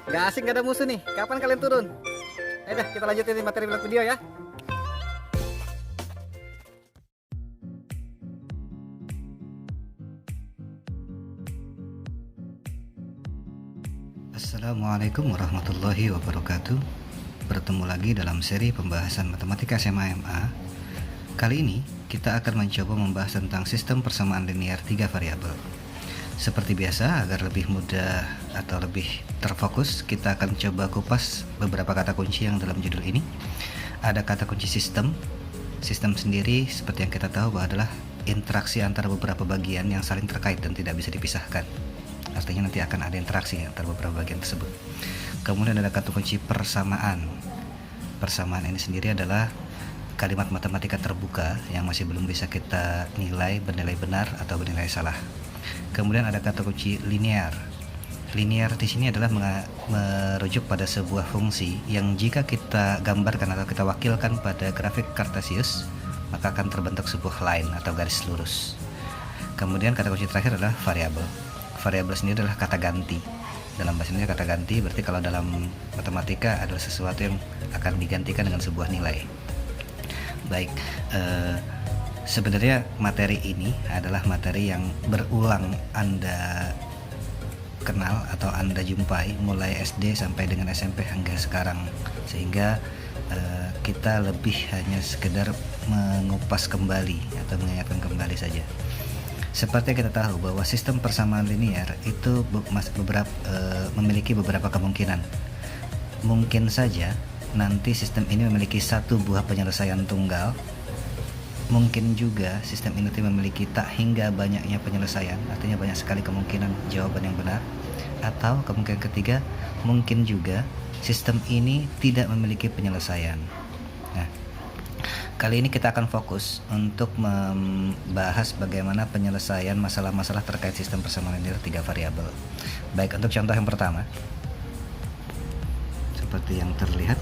Gak asing, gak ada musuh nih. Kapan kalian turun? Ayo dah, kita lanjutin materi vlog video ya. Assalamualaikum warahmatullahi wabarakatuh. Bertemu lagi dalam seri pembahasan matematika SMA MA. Kali ini kita akan mencoba membahas tentang sistem persamaan linear 3 variabel. Seperti biasa, agar lebih mudah atau lebih terfokus, kita akan coba kupas beberapa kata kunci yang dalam judul ini. Ada kata kunci sistem. Sistem sendiri seperti yang kita tahu bahwa adalah interaksi antara beberapa bagian yang saling terkait dan tidak bisa dipisahkan. Artinya nanti akan ada interaksi antara beberapa bagian tersebut. Kemudian ada kata kunci persamaan. Persamaan ini sendiri adalah kalimat matematika terbuka yang masih belum bisa kita nilai bernilai benar atau bernilai salah. Kemudian ada kata kunci linear. Linear di sini adalah merujuk pada sebuah fungsi yang jika kita gambarkan atau kita wakilkan pada grafik Cartesius, maka akan terbentuk sebuah line atau garis lurus. Kemudian kata kunci terakhir adalah variabel. Variabel sendiri adalah kata ganti. Dalam bahasa Indonesia kata ganti berarti kalau dalam matematika adalah sesuatu yang akan digantikan dengan sebuah nilai. Baik, sebenarnya materi ini adalah materi yang berulang Anda kenal atau Anda jumpai mulai SD sampai dengan SMP hingga sekarang, sehingga kita lebih hanya sekedar mengupas kembali atau mengingatkan kembali saja. Seperti yang kita tahu bahwa sistem persamaan linear itu memiliki beberapa kemungkinan. Mungkin saja nanti sistem ini memiliki satu buah penyelesaian tunggal. Mungkin juga sistem ini memiliki tak hingga banyaknya penyelesaian, artinya banyak sekali kemungkinan jawaban yang benar. Atau kemungkinan ketiga, mungkin juga sistem ini tidak memiliki penyelesaian. Nah, kali ini kita akan fokus untuk membahas bagaimana penyelesaian masalah-masalah terkait sistem persamaan linear 3 variabel. Baik, untuk contoh yang pertama, seperti yang terlihat,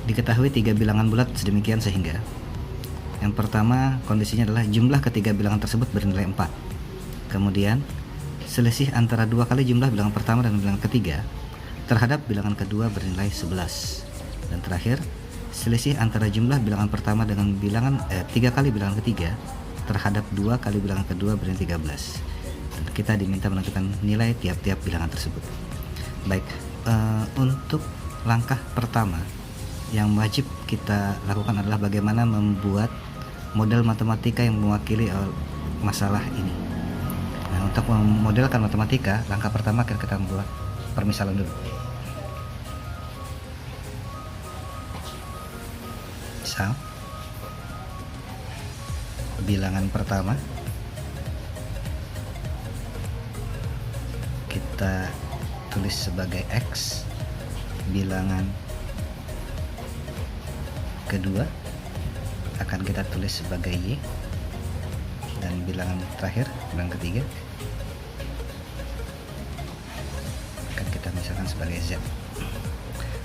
diketahui 3 bilangan bulat sedemikian sehingga yang pertama kondisinya adalah jumlah ketiga bilangan tersebut bernilai 4. Kemudian selisih antara 2 kali jumlah bilangan pertama dan bilangan ketiga terhadap bilangan kedua bernilai 11. Dan terakhir, selisih antara jumlah bilangan pertama dengan bilangan 3 kali bilangan ketiga terhadap 2 kali bilangan kedua bernilai 13. Dan kita diminta menentukan nilai tiap-tiap bilangan tersebut. Baik, untuk langkah pertama yang wajib kita lakukan adalah bagaimana membuat model matematika yang mewakili masalah ini. Nah, untuk memodelkan matematika, langkah pertama kita membuat permisalan dulu. Misal, bilangan pertama kita tulis sebagai X, bilangan kedua akan kita tulis sebagai Y, dan bilangan terakhir, bilangan ketiga, akan kita misalkan sebagai Z.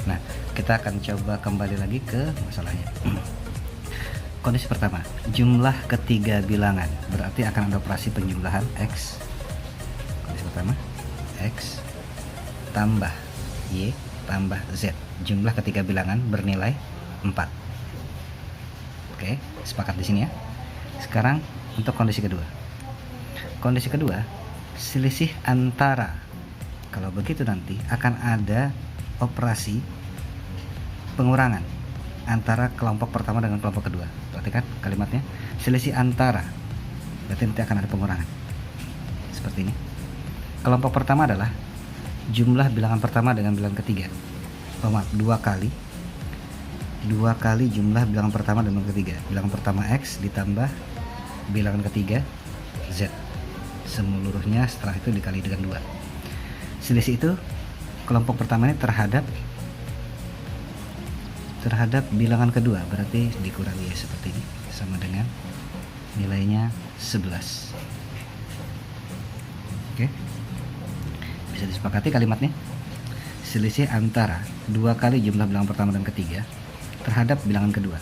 Nah, kita akan coba kembali lagi ke masalahnya. Kondisi pertama, jumlah ketiga bilangan, berarti akan ada operasi penjumlahan X. Kondisi pertama, X tambah Y tambah Z. Jumlah ketiga bilangan bernilai 4. Oke, sepakat di sini ya. Sekarang untuk kondisi kedua. Kondisi kedua, selisih antara. Kalau begitu nanti akan ada operasi pengurangan antara kelompok pertama dengan kelompok kedua. Perhatikan kalimatnya, selisih antara. Berarti nanti akan ada pengurangan. Seperti ini. Kelompok pertama adalah jumlah bilangan pertama dengan bilangan ketiga. Dua kali jumlah bilangan pertama dan bilangan ketiga. Bilangan pertama X ditambah bilangan ketiga Z. Seluruhnya setelah itu dikali dengan 2. Selisih itu kelompok pertama ini terhadap bilangan kedua, berarti dikurangi ya seperti ini, sama dengan nilainya 11. Oke, bisa disepakati kalimatnya. Selisih antara 2 kali jumlah bilangan pertama dan ketiga terhadap bilangan kedua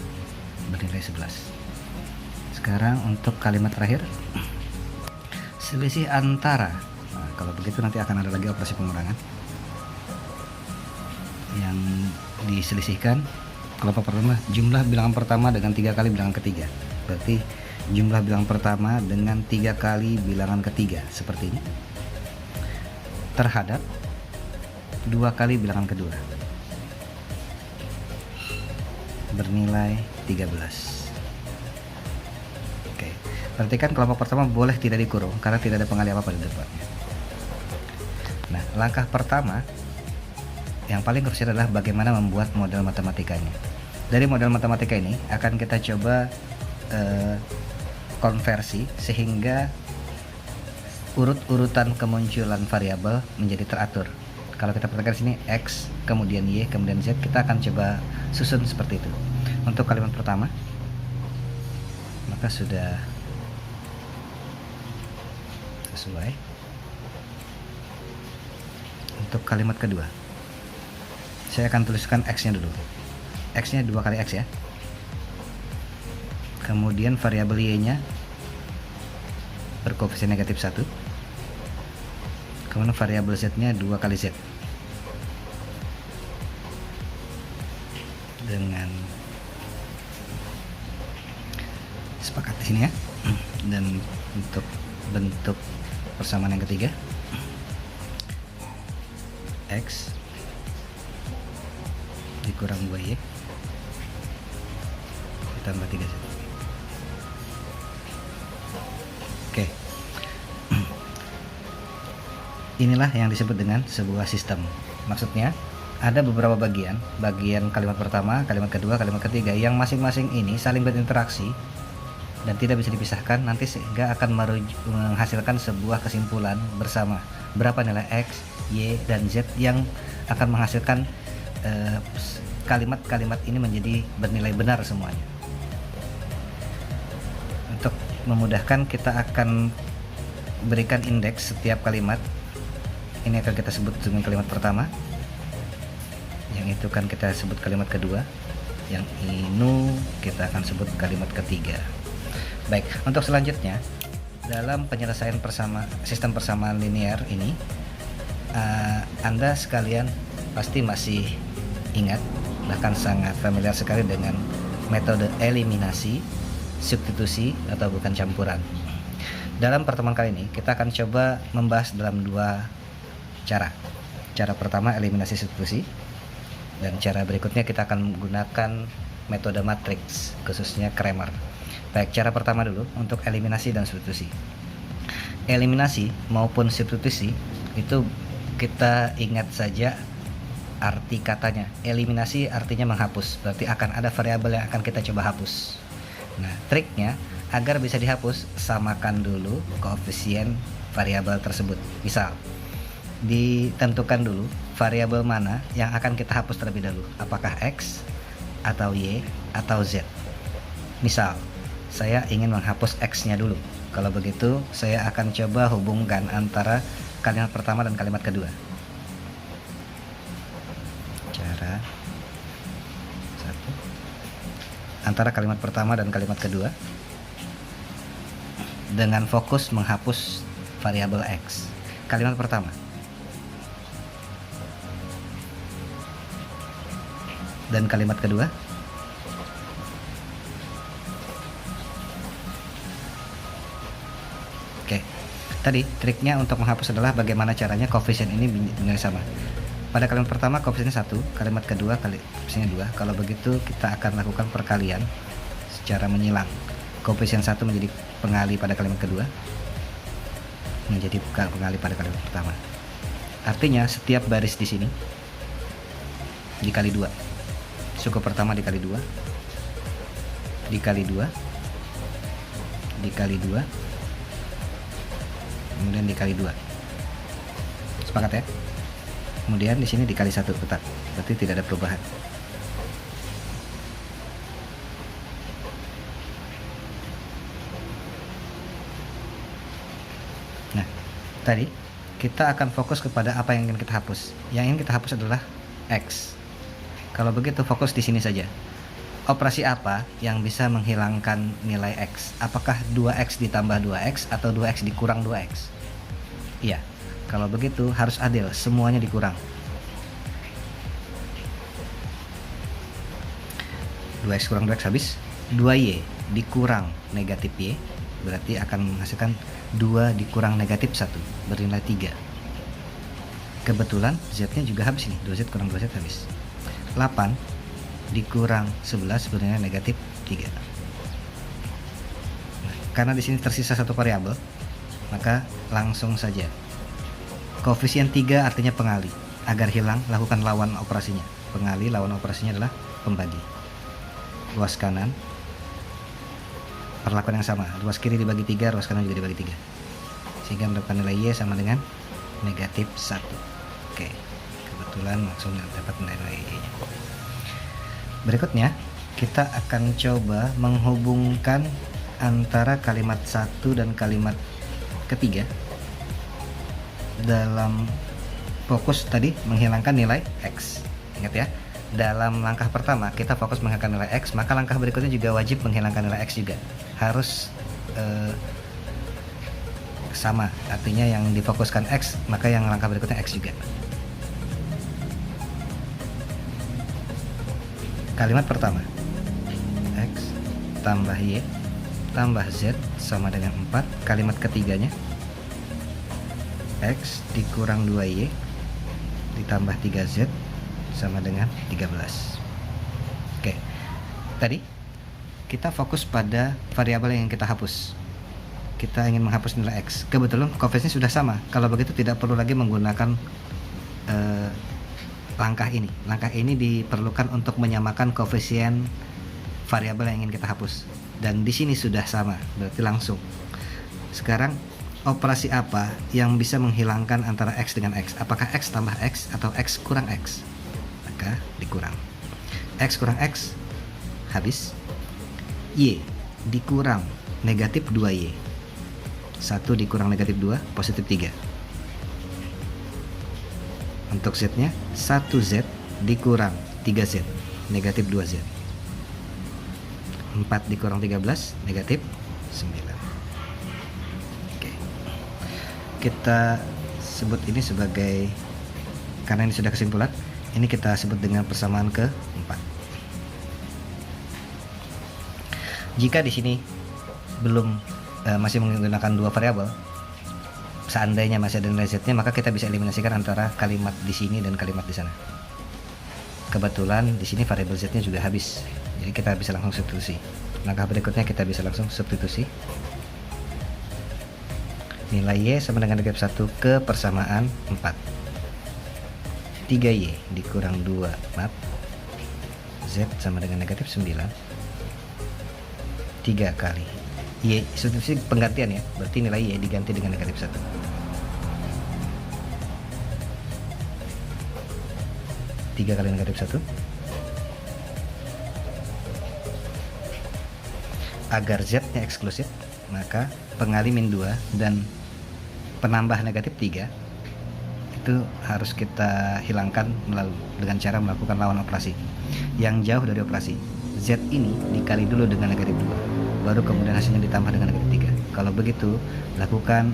bernilai 11. Sekarang untuk kalimat terakhir, selisih antara. Nah, kalau begitu nanti akan ada lagi operasi pengurangan. Yang diselisihkan kelompok pertama jumlah bilangan pertama dengan 3 kali bilangan ketiga. Berarti jumlah bilangan pertama dengan 3 kali bilangan ketiga seperti ini terhadap 2 kali bilangan kedua bernilai 13. Oke, perhatikan kelompok pertama boleh tidak dikurung karena tidak ada pengali apa-apa di depannya. Nah, langkah pertama yang paling krusial adalah bagaimana membuat model matematikanya. Dari model matematika ini akan kita coba konversi sehingga urut-urutan kemunculan variabel menjadi teratur. Kalau kita perhatikan sini X, kemudian Y, kemudian Z, kita akan coba susun seperti itu. Untuk kalimat pertama, maka sudah sesuai. Untuk kalimat kedua, saya akan tuliskan X-nya dulu. X-nya 2 kali X ya. Kemudian variabel Y-nya berkoefisien negatif 1. Kemudian variabel Z-nya 2 kali Z. Dengan sepakat di sini ya. Dan untuk bentuk persamaan yang ketiga, X dikurang 2Y ditambah 3Z. Oke. Inilah yang disebut dengan sebuah sistem. Maksudnya ada beberapa bagian kalimat pertama, kalimat kedua, kalimat ketiga yang masing-masing ini saling berinteraksi dan tidak bisa dipisahkan, nanti sehingga akan menghasilkan sebuah kesimpulan bersama berapa nilai X, Y, dan Z yang akan menghasilkan kalimat-kalimat ini menjadi bernilai benar semuanya. Untuk memudahkan, kita akan berikan indeks setiap kalimat. Ini akan kita sebut dengan kalimat pertama, yang itu kan kita sebut kalimat kedua, yang ini kita akan sebut kalimat ketiga. Baik, untuk selanjutnya dalam penyelesaian sistem persamaan linear ini, Anda sekalian pasti masih ingat, bahkan sangat familiar sekali dengan metode eliminasi, substitusi, atau bukan campuran. Dalam pertemuan kali ini kita akan coba membahas dalam 2 cara. Cara pertama eliminasi substitusi, dan cara berikutnya kita akan menggunakan metode matriks, khususnya Cramer. Baik, cara pertama dulu untuk eliminasi dan substitusi. Eliminasi maupun substitusi itu kita ingat saja arti katanya. Eliminasi artinya menghapus, berarti akan ada variabel yang akan kita coba hapus. Nah, triknya agar bisa dihapus, samakan dulu koefisien variabel tersebut. Misal, ditentukan dulu variabel mana yang akan kita hapus terlebih dahulu, apakah X atau Y atau Z. Misal, saya ingin menghapus X-nya dulu. Kalau begitu, saya akan coba hubungkan antara kalimat pertama dan kalimat kedua. Cara satu, antara kalimat pertama dan kalimat kedua dengan fokus menghapus variabel X. Kalimat pertama, dan kalimat kedua. Oke, tadi triknya untuk menghapus adalah bagaimana caranya koefisien ini bernilai sama. Pada kalimat pertama koefisiennya 1, kalimat kedua koefisiennya 2. Kalau begitu kita akan lakukan perkalian secara menyilang. Koefisien 1 menjadi pengali pada kalimat kedua, menjadi pengali pada kalimat pertama. Artinya setiap baris di sini dikali 2. Suku pertama dikali 2, dikali 2, dikali 2, kemudian dikali 2. Sepakat ya? Kemudian di sini dikali 1 tetap, berarti tidak ada perubahan. Nah, tadi kita akan fokus kepada apa yang ingin kita hapus. Yang ingin kita hapus adalah X. Kalau begitu fokus di sini saja. Operasi apa yang bisa menghilangkan nilai X? Apakah 2X ditambah 2X atau 2X dikurang 2X? Iya, kalau begitu harus adil, semuanya dikurang. 2x kurang 2x habis. 2y dikurang negatif y berarti akan menghasilkan 2 dikurang negatif 1 bernilai 3. Kebetulan z-nya juga habis nih, 2z kurang 2z habis. 8 dikurang 11 bernilai negatif 3. Nah, karena di sini tersisa satu variabel, maka langsung saja koefisien 3 artinya pengali. Agar hilang, lakukan lawan operasinya. Pengali lawan operasinya adalah pembagi. Ruas kanan perlakuan yang sama, ruas kiri dibagi 3, ruas kanan juga dibagi 3, sehingga mendapatkan nilai y sama dengan negatif 1. Oke, kebetulan langsung dapat nilai y nya. Berikutnya kita akan coba menghubungkan antara kalimat 1 dan kalimat ketiga dalam fokus tadi menghilangkan nilai x. Ingat ya, dalam langkah pertama kita fokus menghilangkan nilai x, maka langkah berikutnya juga wajib menghilangkan nilai x juga. Harus sama, artinya yang difokuskan x, maka yang langkah berikutnya x juga. Kalimat pertama, x tambah y tambah z sama dengan 4. Kalimat ketiganya, x dikurang 2y ditambah 3z sama dengan 13. Oke, tadi kita fokus pada variabel yang kita hapus. Kita ingin menghapus nilai x. Kebetulan koefisiennya sudah sama. Kalau begitu tidak perlu lagi menggunakan langkah ini. Langkah ini diperlukan untuk menyamakan koefisien variabel yang ingin kita hapus. Dan di sini sudah sama, berarti langsung. Sekarang operasi apa yang bisa menghilangkan antara x dengan x? Apakah x tambah x atau x kurang x? Maka dikurang. X kurang x habis. Y dikurang negatif 2y. 1 dikurang negatif 2 positif 3. Untuk z nya 1z dikurang 3z negatif 2z. 4 dikurang 13 negatif 9. Oke, kita sebut ini sebagai, karena ini sudah kesimpulan, ini kita sebut dengan persamaan ke-4. Jika di sini belum masih menggunakan dua variabel, seandainya masih ada nilai z-nya, maka kita bisa eliminasikan antara kalimat di sini dan kalimat di sana. Kebetulan di sini variabel z-nya juga habis, jadi kita bisa langsung substitusi. Langkah berikutnya kita bisa langsung substitusi. Nilai y sama dengan negatif 1 ke persamaan 4. 3y dikurang 2, z sama dengan negatif 9. 3 kali y, substitusi penggantian ya, berarti nilai y diganti dengan negatif 1. 3 kali negatif 1. Agar z nya eksklusif, maka pengali min 2 dan penambah negatif 3 itu harus kita hilangkan dengan cara melakukan lawan operasi yang jauh dari operasi. Z ini dikali dulu dengan negatif 2, baru kemudian hasilnya ditambah dengan negatif 3. Kalau begitu, lakukan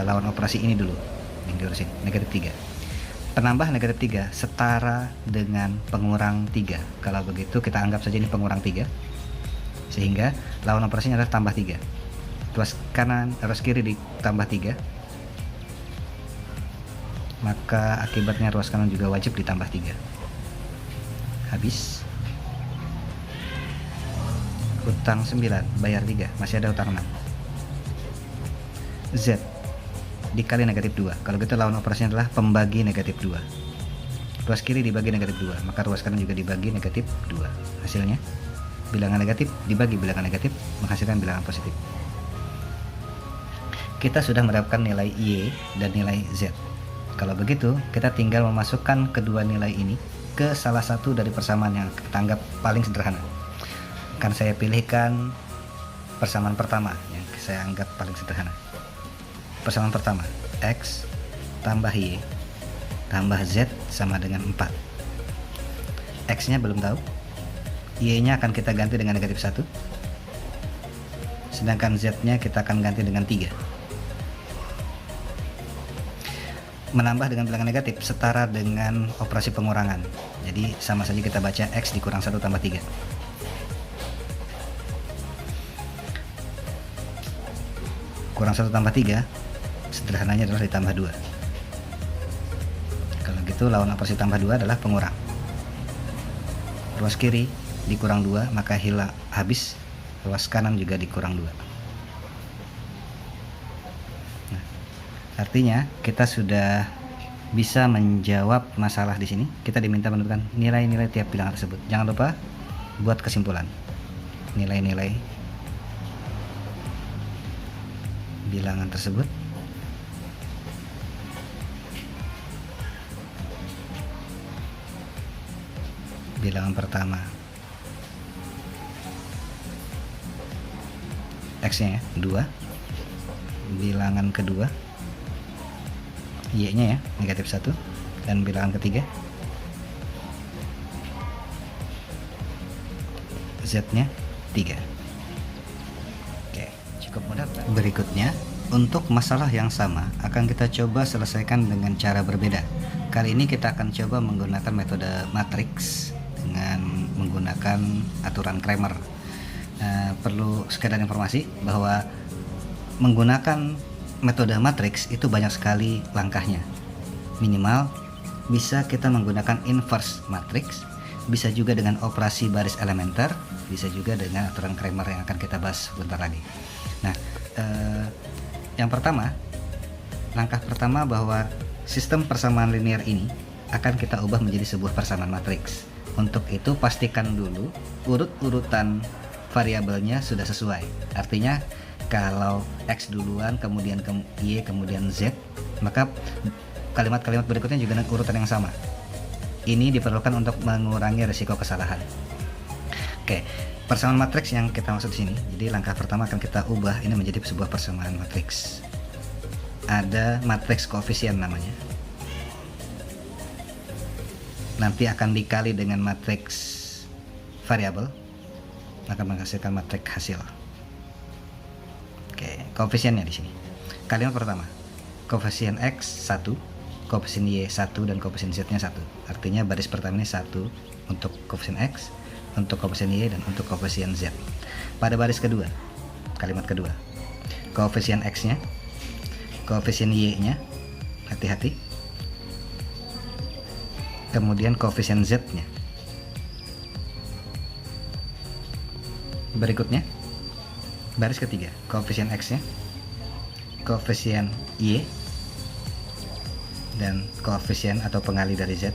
lawan operasi ini dulu, yang diurusin, negatif 3. Penambah negatif 3 setara dengan pengurang 3. Kalau begitu kita anggap saja ini pengurang 3, sehingga lawan operasinya adalah tambah 3. Ruas kanan, ruas kiri ditambah 3, maka akibatnya ruas kanan juga wajib ditambah 3. Habis. Utang 9, bayar 3, masih ada utang 6. Z dikali negatif 2. Kalau gitu lawan operasinya adalah pembagi negatif 2. Ruas kiri dibagi negatif 2, maka ruas kanan juga dibagi negatif 2. Hasilnya bilangan negatif dibagi bilangan negatif menghasilkan bilangan positif. Kita sudah mendapatkan nilai Y dan nilai Z. Kalau begitu, kita tinggal memasukkan kedua nilai ini ke salah satu dari persamaan yang kita anggap paling sederhana. Akan saya pilihkan persamaan pertama yang saya anggap paling sederhana. Persamaan pertama, X tambah Y tambah Z sama dengan 4. X nya belum tahu, Y nya akan kita ganti dengan negatif 1, sedangkan Z nya kita akan ganti dengan 3. Menambah dengan bilangan negatif setara dengan operasi pengurangan, jadi sama saja kita baca X dikurang 1 tambah 3. kurang 1 tambah 3 sederhananya adalah ditambah 2. Kalau gitu lawan operasi tambah 2 adalah pengurang. Ruas kiri dikurang 2 maka hilang habis, ruas kanan juga dikurang 2. Nah, artinya kita sudah bisa menjawab masalah di sini. Kita diminta menentukan nilai-nilai tiap bilangan tersebut. Jangan lupa buat kesimpulan. Nilai-nilai bilangan tersebut. Bilangan pertama X-nya ya 2, bilangan kedua Y-nya ya negatif 1, dan bilangan ketiga Z-nya 3. Oke, cukup mudah. Berikutnya, untuk masalah yang sama akan kita coba selesaikan dengan cara berbeda. Kali ini kita akan coba menggunakan metode matriks dengan menggunakan aturan Cramer. Perlu sekedar informasi bahwa menggunakan metode matriks itu banyak sekali langkahnya. Minimal bisa kita menggunakan inverse matriks, bisa juga dengan operasi baris elementer, bisa juga dengan aturan Cramer yang akan kita bahas sebentar lagi. Nah, yang pertama, langkah pertama bahwa sistem persamaan linear ini akan kita ubah menjadi sebuah persamaan matriks. Untuk itu pastikan dulu urut-urutan variabelnya sudah sesuai. Artinya kalau X duluan, kemudian Y, kemudian Z, maka kalimat-kalimat berikutnya juga dengan urutan yang sama. Ini diperlukan untuk mengurangi risiko kesalahan. Oke, persamaan matriks yang kita maksud di sini. Jadi langkah pertama akan kita ubah ini menjadi sebuah persamaan matriks. Ada matriks koefisien namanya. Nanti akan dikali dengan matriks variabel, akan menghasilkan matriks hasil. Oke, koefisiennya di sini. Kalimat pertama, koefisien X 1, koefisien Y 1, dan koefisien Z-nya 1. Artinya baris pertama ini 1 untuk koefisien X, untuk koefisien Y, dan untuk koefisien Z. Pada baris kedua, kalimat kedua, koefisien X-nya, koefisien Y-nya, hati-hati, kemudian koefisien Z-nya. Berikutnya, baris ketiga, koefisien X-nya, koefisien Y, dan koefisien atau pengali dari Z.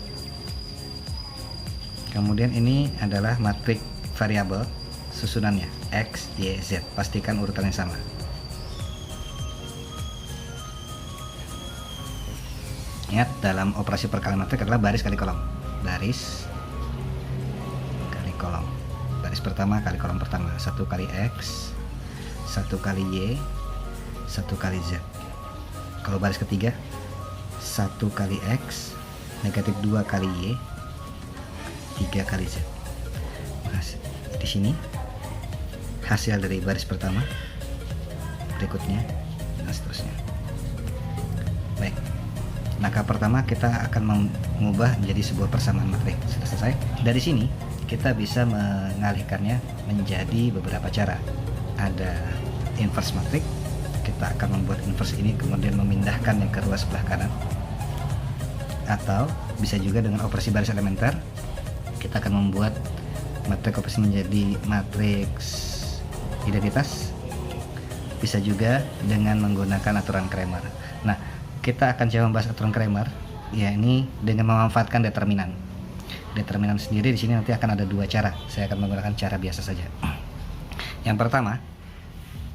Kemudian ini adalah matriks variabel susunannya X, Y, Z. Pastikan urutannya sama. Ingat, dalam operasi perkalian matrik adalah baris kali kolom. Baris kali kolom. Baris pertama kali kolom pertama. 1 kali X, 1 kali Y, 1 kali Z. Kalau baris ketiga, 1 kali X, negatif 2 kali Y, 3 kali Z. Di sini hasil dari baris pertama, berikutnya, dan seterusnya. Baik. Langkah pertama kita akan mengubah menjadi sebuah persamaan matriks. Sudah selesai. Dari sini kita bisa mengalihkannya menjadi beberapa cara. Ada inverse matriks. Kita akan membuat inverse ini kemudian memindahkannya ke ruas sebelah kanan. Atau bisa juga dengan operasi baris elementer. Kita akan membuat matriks koefisien menjadi matriks identitas. Bisa juga dengan menggunakan aturan Cramer. Nah, kita akan coba membahas aturan Cramer, ya ini dengan memanfaatkan determinan. Determinan sendiri di sini nanti akan ada dua cara. Saya akan menggunakan cara biasa saja. Yang pertama,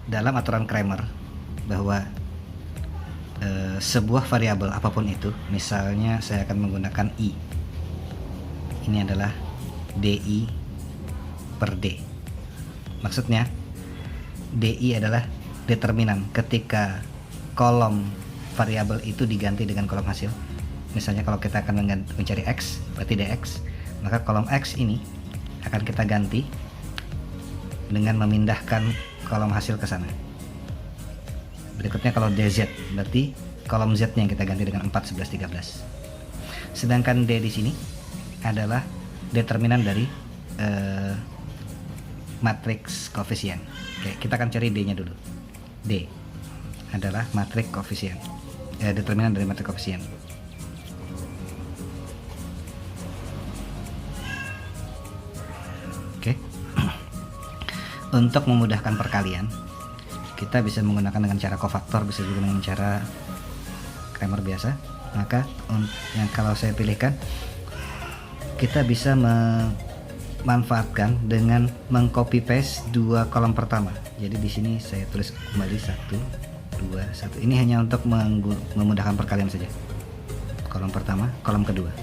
dalam aturan Cramer bahwa sebuah variabel apapun itu, misalnya saya akan menggunakan I. Ini adalah DI per D. Maksudnya DI adalah determinan ketika kolom variabel itu diganti dengan kolom hasil. Misalnya kalau kita akan mencari X, berarti DX, maka kolom X ini akan kita ganti dengan memindahkan kolom hasil ke sana. Berikutnya kalau DZ, berarti kolom Z-nya yang kita ganti dengan 4, 11, 13. Sedangkan D di sini adalah determinan dari matriks koefisien. Oke, kita akan cari D-nya dulu. D. adalah matrik koefisien, determinan dari matrik koefisien. Oke. Untuk memudahkan perkalian, kita bisa menggunakan dengan cara kofaktor, bisa juga dengan cara Cramer biasa. Maka yang kalau saya pilihkan, kita bisa memanfaatkan dengan mengcopy paste dua kolom pertama. Jadi di sini saya tulis kembali 1, 2, 1. Ini hanya untuk memudahkan perkalian saja. Kolom pertama, kolom kedua.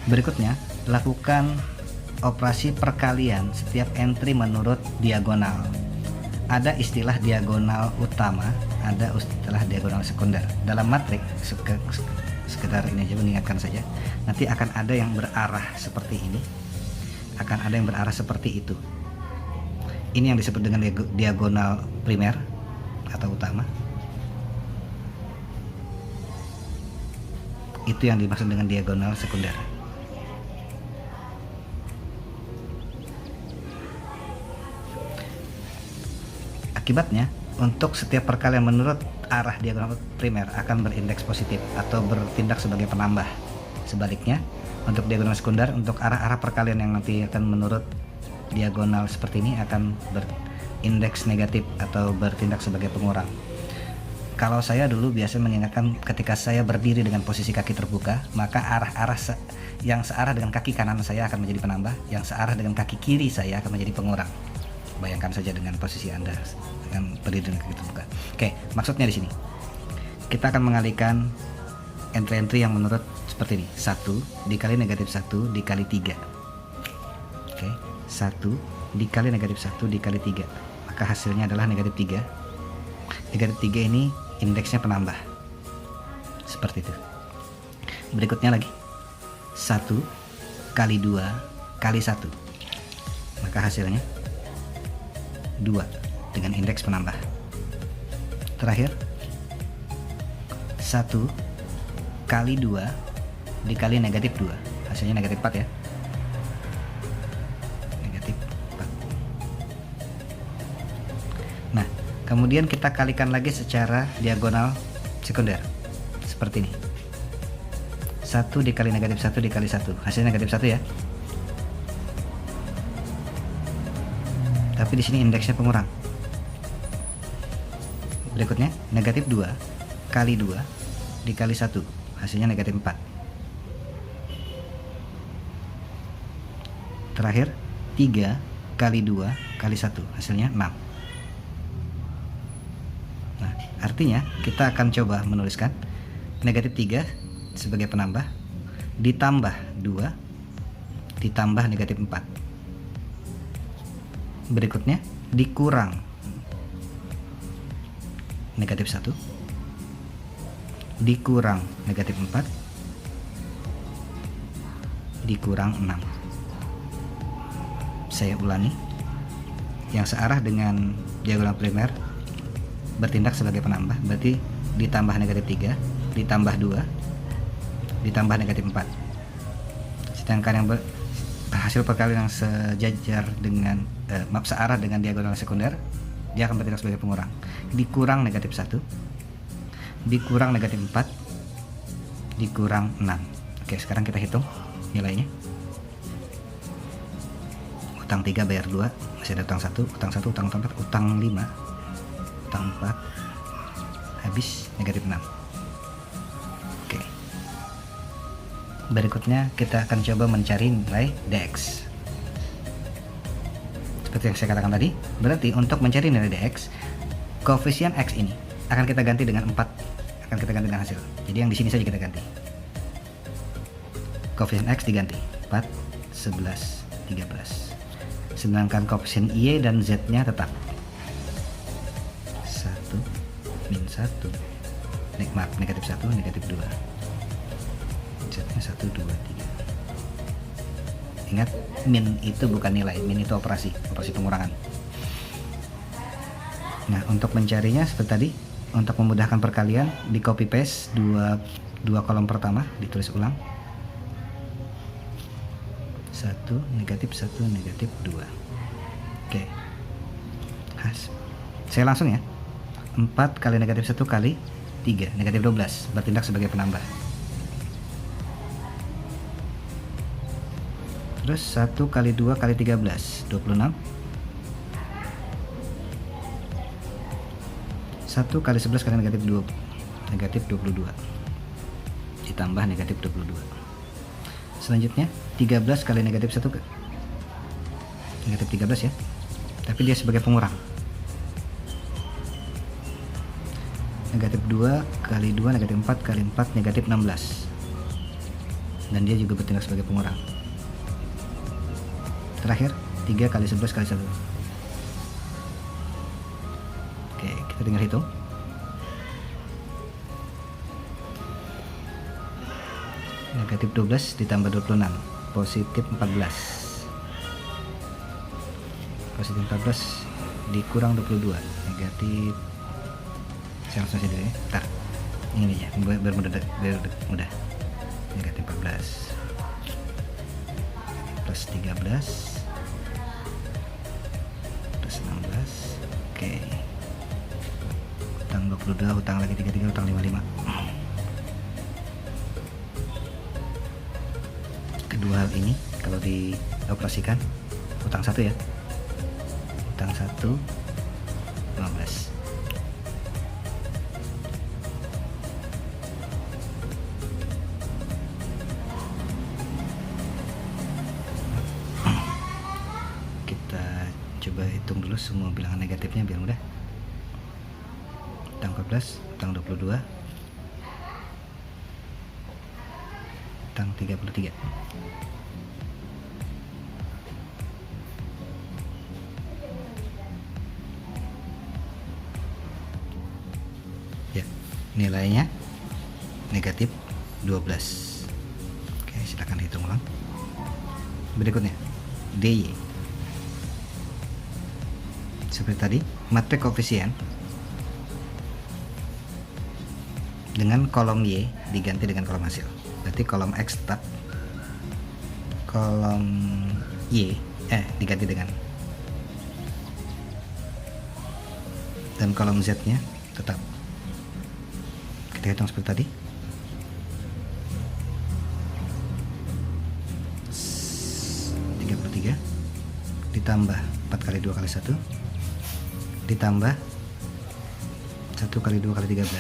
Berikutnya, lakukan operasi perkalian setiap entry menurut diagonal. Ada istilah diagonal utama, ada istilah diagonal sekunder. Dalam matrik, sekedar ini aja mengingatkan saja, nanti akan ada yang berarah seperti ini, akan ada yang berarah seperti itu. Ini yang disebut dengan diagonal primer atau utama. Itu yang dimaksud dengan diagonal sekunder. Akibatnya, untuk setiap perkalian menurut arah diagonal primer akan berindeks positif atau bertindak sebagai penambah. Sebaliknya, untuk diagonal sekunder, untuk arah-arah perkalian yang nanti akan menurut diagonal seperti ini akan berindeks negatif atau bertindak sebagai pengurang. Kalau saya dulu biasa mengingatkan ketika saya berdiri dengan posisi kaki terbuka, maka arah-arah yang searah dengan kaki kanan saya akan menjadi penambah, yang searah dengan kaki kiri saya akan menjadi pengurang. Bayangkan saja dengan posisi Anda dengan berdiri dengan kaki terbuka. Oke, maksudnya di sini kita akan mengalihkan entry-entry yang menurut seperti ini. 1 dikali negatif 1 dikali 3. Oke, 1 dikali negatif 1 dikali 3. Maka hasilnya adalah negatif 3. Negatif 3 ini indeksnya penambah. Seperti itu. Berikutnya lagi. 1 kali 2 kali 1. Maka hasilnya 2 dengan indeks penambah. Terakhir 1 kali 2 dikali negatif 2, hasilnya negatif 4 ya. Negatif 4. Nah, kemudian kita kalikan lagi secara diagonal sekunder seperti ini. 1 dikali negatif 1 dikali 1, hasilnya negatif 1 ya. Tapi di sini indeksnya pengurang. Berikutnya negatif 2 kali 2 dikali 1, hasilnya negatif 4. Terakhir 3 kali 2 kali 1, hasilnya 6. Nah, artinya kita akan coba menuliskan negatif 3 sebagai penambah, ditambah 2 ditambah negatif 4. Berikutnya dikurang negatif 1 dikurang negatif 4 dikurang 6. Saya ulangi, yang searah dengan diagonal primer bertindak sebagai penambah, berarti ditambah negatif 3 ditambah 2 ditambah negatif 4. Sedangkan yang hasil perkalian yang sejajar dengan searah dengan diagonal sekunder, dia akan bertindak sebagai pengurang. Dikurang negatif 1 dikurang negatif 4 dikurang 6. Oke, sekarang kita hitung nilainya. Utang 3 bayar 2, masih ada utang 1, utang 1, utang 4, utang 5, utang 4, habis negatif 6. Oke. Berikutnya kita akan coba mencari nilai dx. Seperti yang saya katakan tadi, berarti untuk mencari nilai dx, koefisien x ini akan kita ganti dengan 4, akan kita ganti dengan hasil. Jadi yang di sini saja kita ganti. Koefisien x diganti 4, 11, 13. Sedangkan koefisien y dan z nya tetap 1, min 1, negatif 1, negatif 2. Z nya 1, 2, 3. Ingat, min itu bukan nilai, min itu operasi pengurangan. Nah, untuk mencarinya seperti tadi, untuk memudahkan perkalian, di copy paste dua kolom pertama, ditulis ulang. 1 negatif 1 negatif 2. Oke. Saya langsung ya. 4 kali negatif 1 kali 3, negatif 12, bertindak sebagai penambah. Terus 1 kali 2 kali 13, 26. 1 kali 11 kali negatif 2, negatif 22. Ditambah negatif 22. Selanjutnya 13 kali negatif 1, negatif 13 ya. Tapi dia sebagai pengurang. Negatif 2 kali 2 negatif 4 kali 4 negatif 16. Dan dia juga bertindak sebagai pengurang. Terakhir 3 kali 11 kali 1. Oke, kita tinggal hitung. Negatif 12 ditambah 26, positif 14. Positif 14 dikurang 22, negatif. Saya langsung saja dulu ya. Bentar. Ini ya, biar mudah. Negatif 14 plus 13 plus 16. Oke. Utang 22, utang lagi 33, utang 55. Kedua hal ini kalau dioperasikan, utang 1 ya. Utang 1 15. Coba hitung dulu semua bilangan negatifnya biar mudah. Utang 14, utang 22, utang 33. Ya, nilainya negatif 12. Oke, silakan hitung ulang. Berikutnya DY. Seperti tadi, matrik koefisien dengan kolom Y diganti dengan kolom hasil. Berarti kolom X tetap, kolom Y diganti dengan, dan kolom Z nya tetap. Kita hitung seperti tadi. Ditambah 4 kali 2 kali 1 ditambah 1 kali 2 kali 13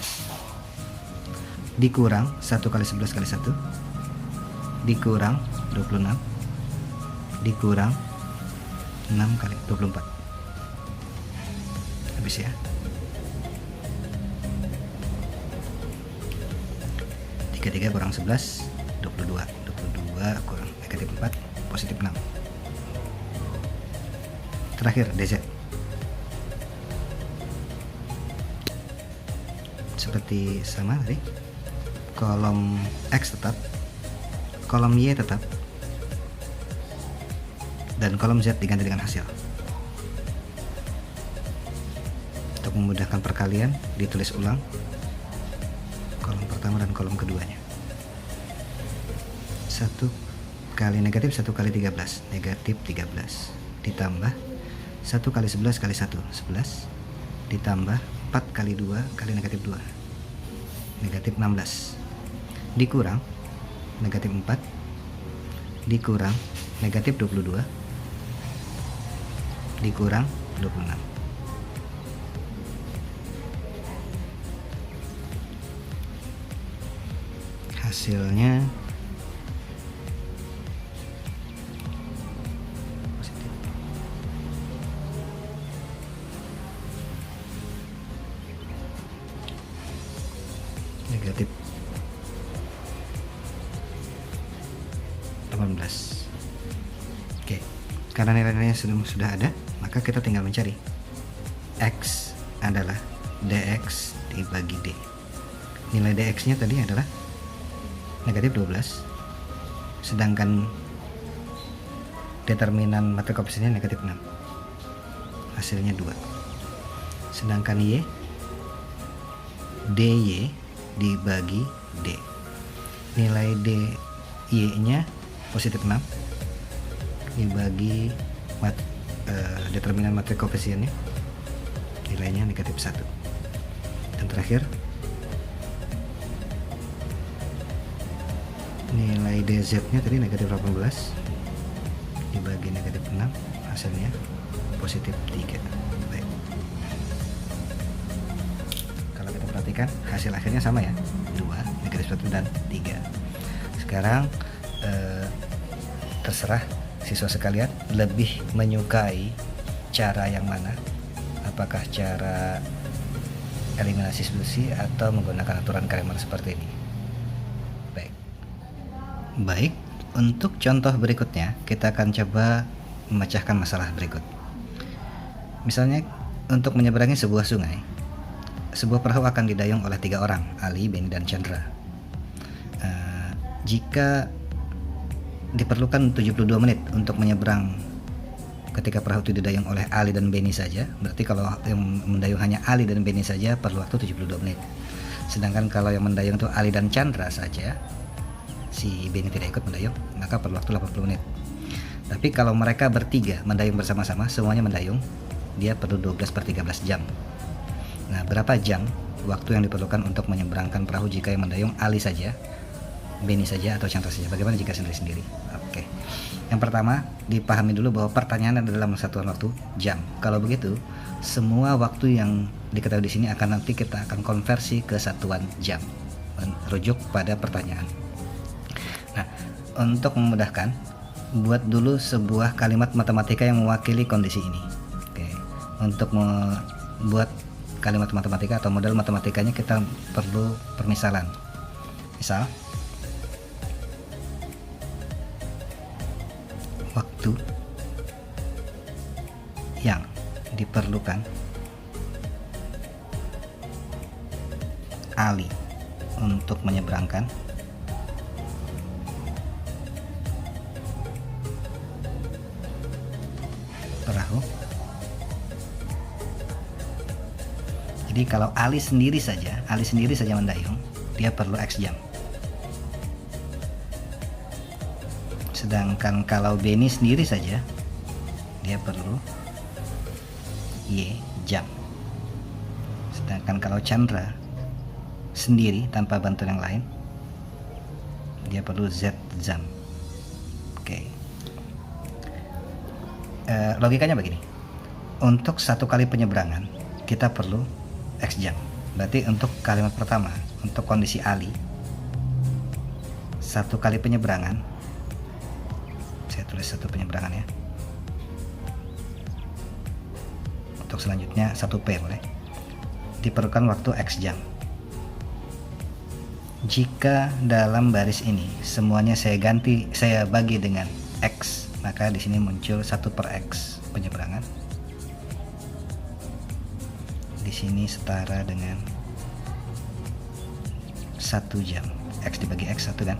dikurang 1 kali 11 kali 1 dikurang 26 dikurang 6 kali 24. Habis ya. 33 kurang 11 22 kurang negatif 4 positif 6. Terakhir DZ. Seperti sama tadi, kolom X tetap, kolom Y tetap, dan kolom Z diganti dengan hasil. Untuk memudahkan perkalian, ditulis ulang kolom pertama dan kolom keduanya. 1 kali negatif 1 kali 13, negatif 13, ditambah 1 kali 11 kali 1, 11, ditambah 4 kali 2 kali negatif 2, negatif 16, dikurang negatif 4, dikurang negatif 22, dikurang 26. Hasilnya positif. Negatif 18. Oke, karena nilai-nilainya sudah ada, maka kita tinggal mencari X adalah DX dibagi D. Nilai DX nya tadi adalah negatif 12, sedangkan determinan matrik koefisiennya negatif 6, hasilnya 2. Sedangkan Y, DY dibagi D, nilai DY nya positif 6 dibagi determinan materi koefisiennya, nilainya negatif 1. Dan terakhir nilai DZ nya tadi negatif 18 dibagi negatif 6, hasilnya positif 3. Baik. Kalau kita perhatikan hasil akhirnya sama ya, 2, negatif 1 dan 3. Sekarang terserah siswa sekalian lebih menyukai cara yang mana, apakah cara eliminasi substitusi atau menggunakan aturan Kramer seperti ini. Baik, untuk contoh berikutnya kita akan coba memecahkan masalah berikut. Misalnya untuk menyeberangi sebuah sungai, sebuah perahu akan didayung oleh 3 orang, Ali, Benny, dan Chandra. Jika diperlukan 72 menit untuk menyeberang ketika perahu itu didayung oleh Ali dan Benny saja, berarti kalau yang mendayung hanya Ali dan Benny saja perlu waktu 72 menit. Sedangkan kalau yang mendayung itu Ali dan Chandra saja, si Benny tidak ikut mendayung, maka perlu waktu 80 menit. Tapi kalau mereka bertiga mendayung bersama-sama, semuanya mendayung, dia perlu 12/13 jam. Nah, berapa jam waktu yang diperlukan untuk menyeberangkan perahu jika yang mendayung Ali saja, Benny saja, atau Chandra saja? Bagaimana jika sendiri-sendiri? Oke. Yang pertama, dipahami dulu bahwa pertanyaan adalah dalam satuan waktu jam. Kalau begitu, semua waktu yang diketahui di sini nanti kita akan konversi ke satuan jam, rujuk pada pertanyaan. Nah, untuk memudahkan, buat dulu sebuah kalimat matematika yang mewakili kondisi ini. Oke. Untuk membuat kalimat matematika atau model matematikanya kita perlu permisalan. Misal, waktu yang diperlukan Ali untuk menyeberangkan perahu. Jadi kalau Ali sendiri saja mendayung, dia perlu X jam. Sedangkan kalau Benny sendiri saja, dia perlu Y jam. Sedangkan kalau Chandra sendiri tanpa bantuan yang lain, dia perlu Z jam. Oke. Logikanya begini, untuk satu kali penyeberangan kita perlu X jam. Berarti untuk kalimat pertama, untuk kondisi Ali, satu kali penyeberangan, saya tulis satu penyeberangan ya. Untuk selanjutnya 1P boleh, diperlukan waktu X jam. Jika dalam baris ini semuanya saya bagi dengan X, maka di sini muncul 1/X penyeberangan. Di sini setara dengan 1 jam. X dibagi X 1 kan.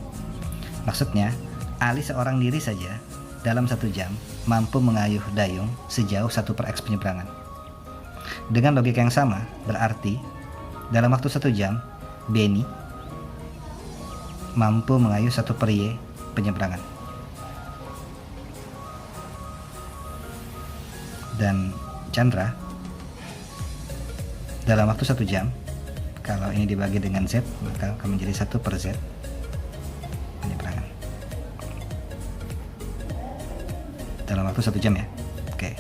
Maksudnya Ali seorang diri saja dalam 1 jam mampu mengayuh dayung sejauh 1/X penyeberangan. Dengan logika yang sama, berarti dalam waktu 1 jam Benny mampu mengayuh 1/Y penyeberangan. Dan Chandra dalam waktu 1 jam, kalau ini dibagi dengan Z, maka akan menjadi 1/Z penyeberangan dalam waktu 1 jam ya. Oke,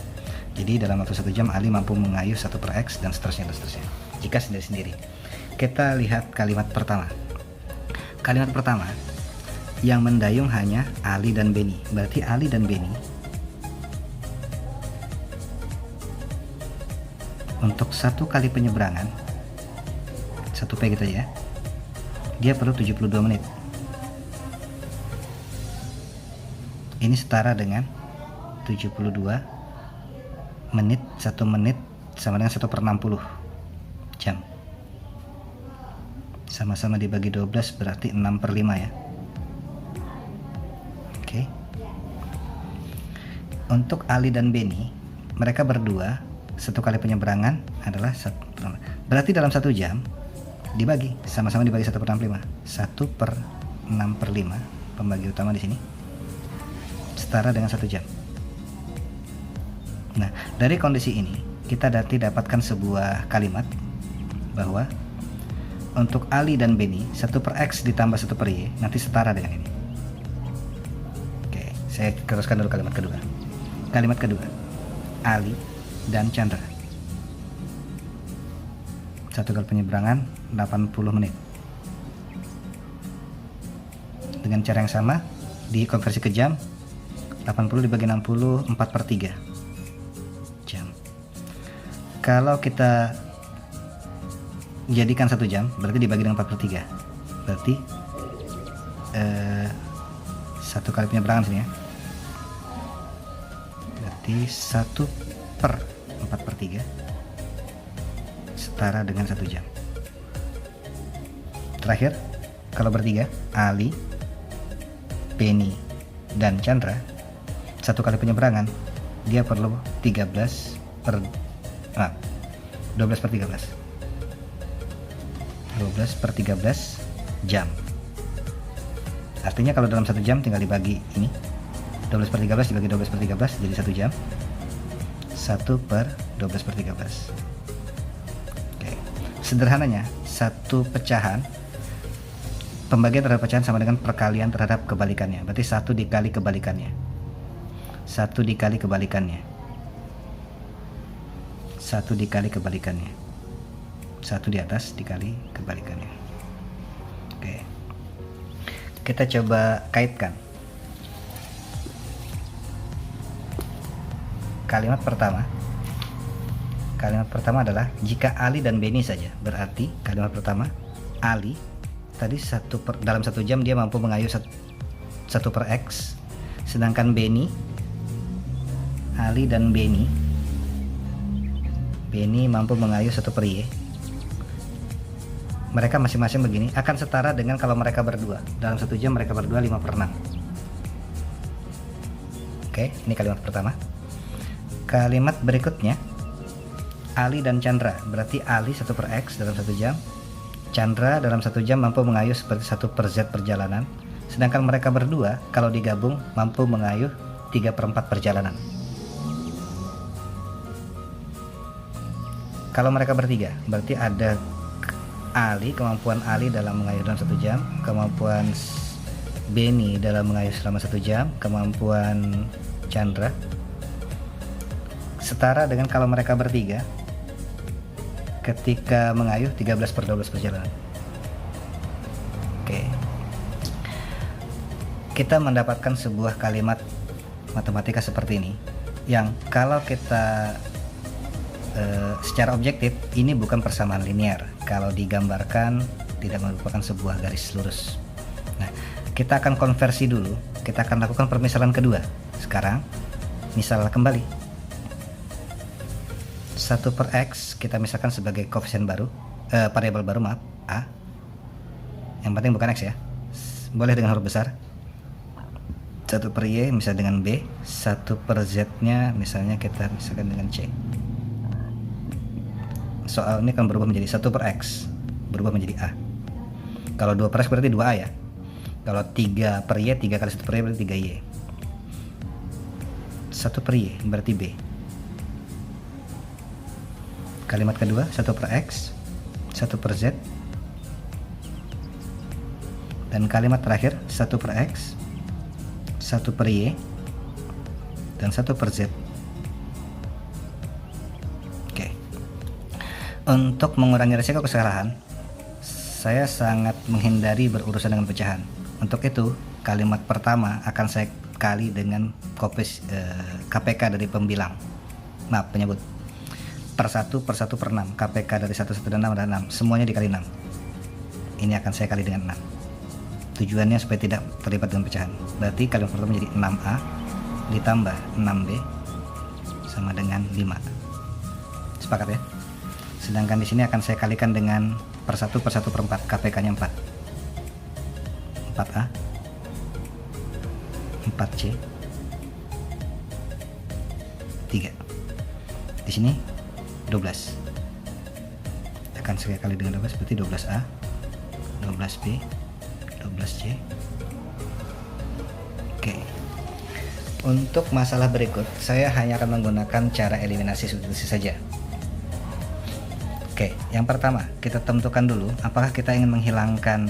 jadi dalam waktu 1 jam Ali mampu mengayuh 1/X dan seterusnya jika sendiri-sendiri. Kita lihat kalimat pertama. Kalimat pertama, yang mendayung hanya Ali dan Benny. Berarti Ali dan Benny untuk satu kali penyeberangan 1P gitu ya, dia perlu 72 menit. Ini setara dengan 72 menit, 1 menit sama dengan 1/60 jam. Sama-sama dibagi 12 berarti 6/5 ya. Oke. Untuk Ali dan Benny, mereka berdua satu kali penyeberangan adalah 1, berarti dalam 1 jam dibagi, sama-sama dibagi 1/65. 1/6/5 pembagi utama di sini setara dengan 1 jam. Nah, dari kondisi ini kita nanti dapatkan sebuah kalimat bahwa untuk Ali dan Beni 1/X ditambah 1/Y nanti setara dengan ini. Oke, saya teruskan dulu kalimat kedua. Kalimat kedua, Ali dan Chandra. Satu kali penyeberangan 80 menit. Dengan cara yang sama, dikonversi ke jam, 80 dibagi 60, 4/3 jam. Kalau kita jadikan 1 jam, berarti dibagi dengan 4/3, berarti 1 kali penyeberangan sini ya, berarti 1/4/3 setara dengan 1 jam. Terakhir, kalau bertiga, Ali, Beni, dan Chandra, 1 kali penyeberangan dia perlu 12/13 jam. Artinya kalau dalam 1 jam tinggal dibagi ini, 12/13 dibagi 12/13 jadi 1 jam, 1/12/13. Oke. Sederhananya, satu pecahan, pembagian terhadap pecahan sama dengan perkalian terhadap kebalikannya. Berarti 1 dikali kebalikannya, 1 dikali kebalikannya, 1 dikali kebalikannya, 1 di atas dikali kebalikannya. Oke, kita coba kaitkan. Kalimat pertama adalah jika Ali dan Beni saja. Berarti kalimat pertama, Ali tadi dalam 1 jam dia mampu mengayuh 1/X, sedangkan Beni, Ali dan Beni mampu mengayuh 1/Y. Mereka masing-masing begini akan setara dengan kalau mereka berdua. Dalam 1 jam mereka berdua 5/6. Oke, ini kalimat pertama. Kalimat berikutnya, Ali dan Chandra. Berarti Ali 1/X dalam 1 jam, Chandra dalam 1 jam mampu mengayuh seperti 1/Z perjalanan. Sedangkan mereka berdua kalau digabung mampu mengayuh 3/4 perjalanan. Kalau mereka bertiga, berarti ada Ali, kemampuan Ali dalam mengayuh dalam 1 jam, kemampuan Beni dalam mengayuh selama 1 jam, kemampuan Chandra setara dengan kalau mereka bertiga ketika mengayuh 13/12 perjalanan. Oke, kita mendapatkan sebuah kalimat matematika seperti ini yang kalau kita secara objektif ini bukan persamaan linear. Kalau digambarkan tidak merupakan sebuah garis lurus. Nah, kita akan konversi dulu. Kita akan lakukan permisalan kedua. Sekarang misal kembali 1/X kita misalkan sebagai koefisien baru, variabel baru, maaf, A. Yang penting bukan X ya. Boleh dengan huruf besar. 1/Y misalnya dengan B, 1/Z nya misalnya kita misalkan dengan C. Soal ini akan berubah menjadi 1/X, berubah menjadi A. Kalau 2/X berarti 2A ya. Kalau 3/Y, 3 kali 1/Y berarti 3Y. 1/Y berarti B. Kalimat kedua 1/X, 1/Z, dan kalimat terakhir 1/X, 1/Y, dan 1/Z. Oke. Untuk mengurangi risiko kesalahan, saya sangat menghindari berurusan dengan pecahan. Untuk itu, kalimat pertama akan saya kali dengan KPK dari penyebut. Per 1 per 1 per 6, KPK dari 1 dan 6 adalah 6, semuanya dikali 6. Ini akan saya kali dengan 6. Tujuannya supaya tidak terlibat dengan pecahan. Berarti kalimat pertama menjadi 6A ditambah 6B sama dengan 5. Sepakat ya? Sedangkan di sini akan saya kalikan dengan per 1 per 1 per 4, KPK-nya 4. 4A, 4C, 3. Di sini 12. Akan saya kali dengan 12 berarti 12A, 12B, 12C. Oke. Untuk masalah berikut, saya hanya akan menggunakan cara eliminasi substitusi saja. Oke, yang pertama kita tentukan dulu apakah kita ingin menghilangkan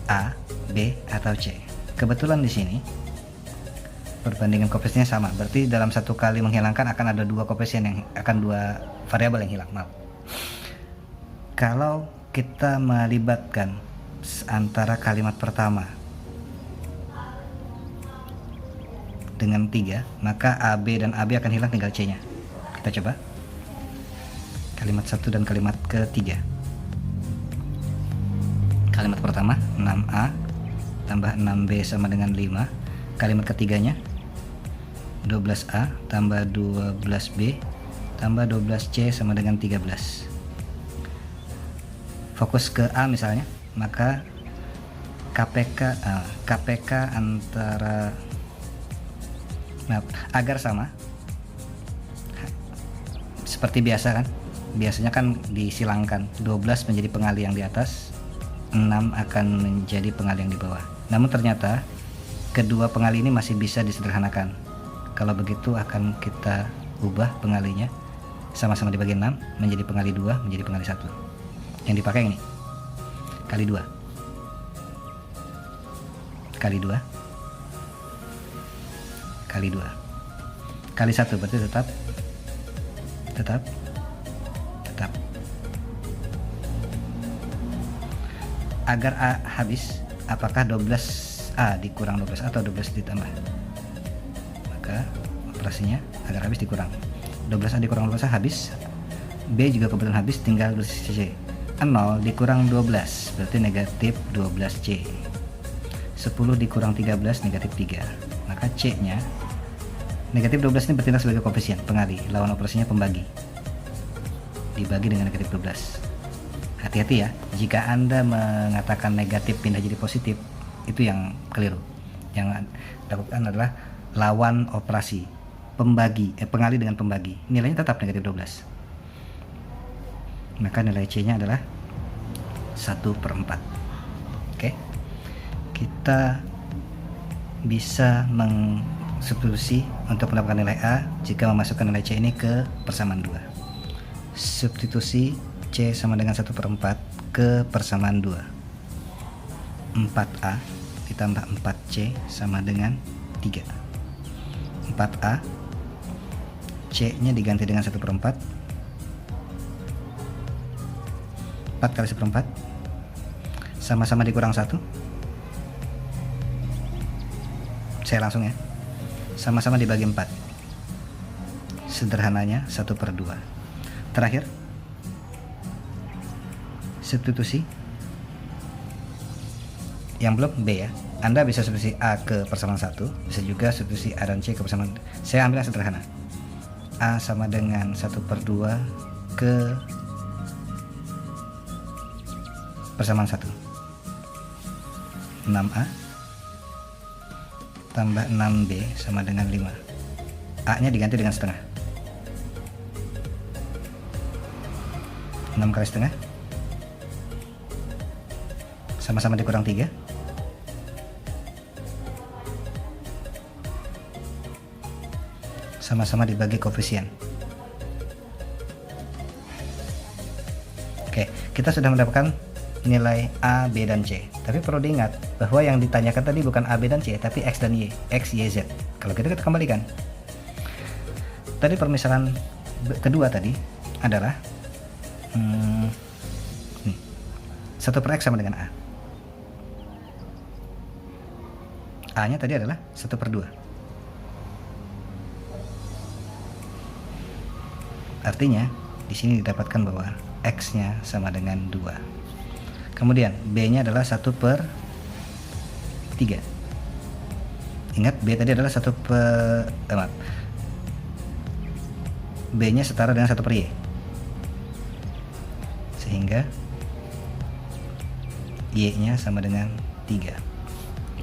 A, B, atau C. Kebetulan di sini perbandingan koefisiennya sama, berarti dalam satu kali menghilangkan akan ada dua variabel yang hilang. Maaf. Kalau kita melibatkan antara kalimat pertama dengan 3, maka AB dan AB akan hilang, tinggal C-nya. Kita coba kalimat 1 dan kalimat ketiga. Kalimat pertama 6A tambah 6B sama dengan 5. Kalimat ketiganya 12A tambah 12B tambah 12C sama dengan 13. Fokus ke A misalnya, maka KPK antara agar sama seperti biasa kan, biasanya kan disilangkan, 12 menjadi pengali yang di atas, 6 akan menjadi pengali yang di bawah. Namun ternyata kedua pengali ini masih bisa disederhanakan. Kalau begitu akan kita ubah pengalinya, sama-sama dibagi 6 menjadi pengali 2 menjadi pengali 1. Yang dipakai ini kali 2 kali 2 kali 2 kali 1, berarti tetap agar A habis, apakah 12A dikurang 12 atau 12 ditambah, maka operasinya agar habis dikurang 12A dikurang 12A habis, B juga kebetulan habis, tinggal C. 0 dikurang 12 berarti negatif 12C. 10 dikurang 13 negatif 3, maka C nya negatif 12 ini bertindak sebagai koefisien pengali, lawan operasinya pembagi, dibagi dengan negatif 12. Hati-hati ya, jika Anda mengatakan negatif pindah jadi positif, itu yang keliru. Yang dilakukan adalah lawan operasi pembagi, pengali dengan pembagi, nilainya tetap negatif 12. Maka nilai C nya adalah 1/4. Oke, kita bisa substitusi untuk mendapatkan nilai A jika memasukkan nilai C ini ke persamaan 2. Substitusi C sama dengan 1/4 ke persamaan 2. 4A ditambah 4C sama dengan 3. 4A, C nya diganti dengan 1/4. 4 kali 1/4 sama-sama dikurang 1. Saya langsung ya, sama-sama dibagi 4. Sederhananya 1/2. Terakhir, substitusi yang belum B ya. Anda bisa substitusi A ke persamaan 1, bisa juga substitusi A dan C ke persamaan. Saya ambil yang sederhana. A sama dengan 1/2 ke persamaan 1. 6A tambah 6B sama dengan 5. A nya diganti dengan setengah. 6 kali setengah sama-sama dikurang 3. Sama-sama dibagi koefisien. Oke, kita sudah mendapatkan nilai A, B, dan C. Tapi perlu diingat bahwa yang ditanyakan tadi bukan A, B, dan C, tapi X dan Y, X, Y, Z. Kalau kita kembalikan. Tadi permisalan kedua tadi adalah 1/X sama dengan A. A nya tadi adalah 1/2. Artinya di sini didapatkan bahwa X nya sama dengan 2. Kemudian B nya adalah 1/3. Ingat B tadi adalah B nya setara dengan 1/Y, sehingga Y nya sama dengan 3.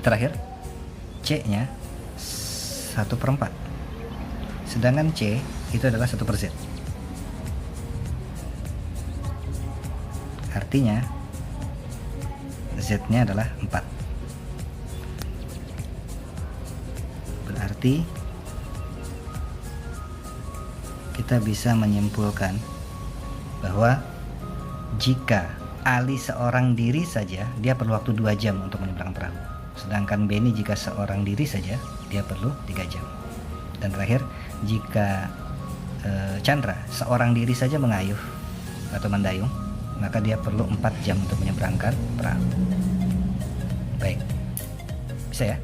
Terakhir C nya 1/4, sedangkan C itu adalah 1/Z. Artinya Z nya adalah 4. Berarti Berarti kita bisa menyimpulkan bahwa jika Ali seorang diri saja, dia perlu waktu 2 jam untuk menyeberang perahu. Sedangkan Benny jika seorang diri saja, dia perlu 3 jam. Dan terakhir, jika Chandra seorang diri saja mengayuh atau mendayung, maka dia perlu 4 jam untuk menyeberangkan perahu. Baik, bisa ya?